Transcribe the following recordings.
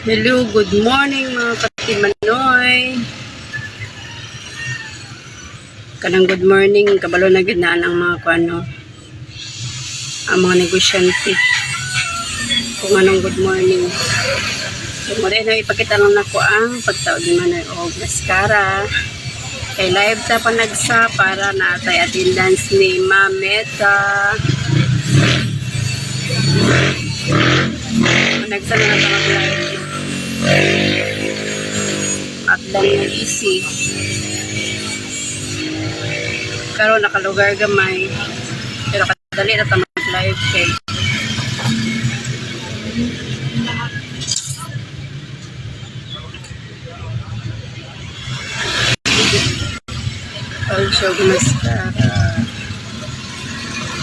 Hello, good morning mga katimanoy. Kanang good morning, kabalo na ginaan ang mga kuano, ang mga negosyante. Kung anong good morning. So, muli na ipakita lang nako ang pagtaod ni Manoy og mascara. Kay live ta panagsa para natay attendance ni Mameta. Panagsa na lang live. At lang yung easy. Karon nakalugar gamay. Pero kadali na ta mag-live kay. Also, mascara.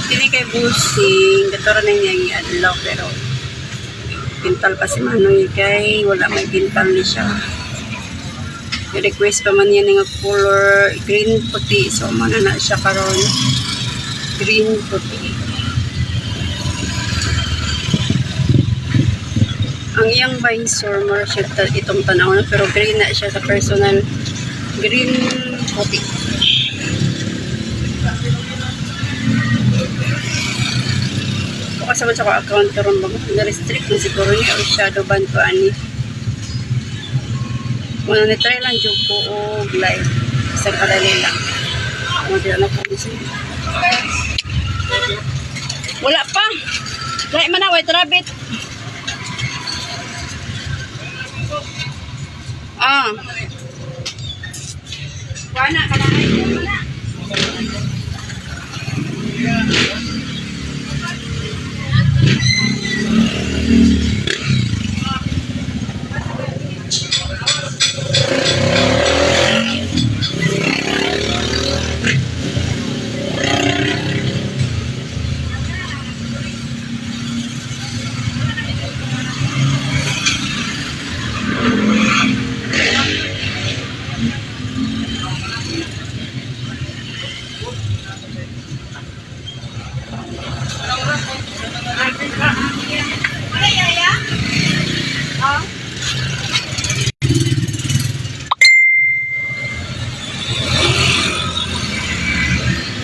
Kini kay busing. Katoro na niya i-adlaw pero pintal pa si Manoy kay wala may pintal ni siya. I-request pa man yan ng color green puti. So, mana na siya karon green puti. Ang iyang visor more siya itong tanaw na pero green na siya sa personal. Green puti. Kasama sa ko account karon ba na-restrict na siguro niya o shadow ban to ani. Muna ni-try lang dyan ko o live. Isang kadali lang. Muna na po kasi. Wala pa. Lahat man na, white rabbit. Wana ka na kayo. Wala.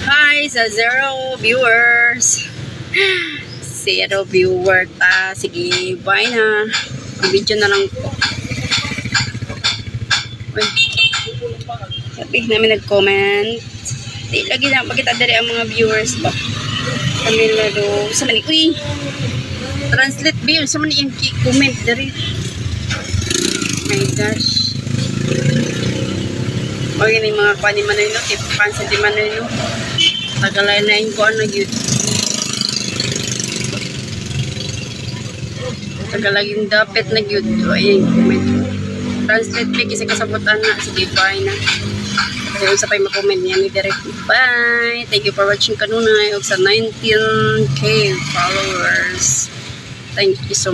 Hi sa 0 viewers. 0 viewer ta. Sige, bye na. Ang video na lang po. Uy. Sabi namin nag-comment. Di lagi na makita dari ang mga viewers ba. Kami lalo. Sa mani. Uy. Translate view. Sa mani yung comment dari. My gosh. Huwag yun yung mga kwa ni Manoy no. Tipansa di Manoy no. Tagalay na yung kuha na yun. Tagalaging dapit na yun. Ayan, comment. Translate me kasi kasabutan na. Sige, bye na. Kasi kung sa pa'y makomment niya ni direct. Bye! Thank you for watching kanunay. Og sa 19K followers. Thank you so much.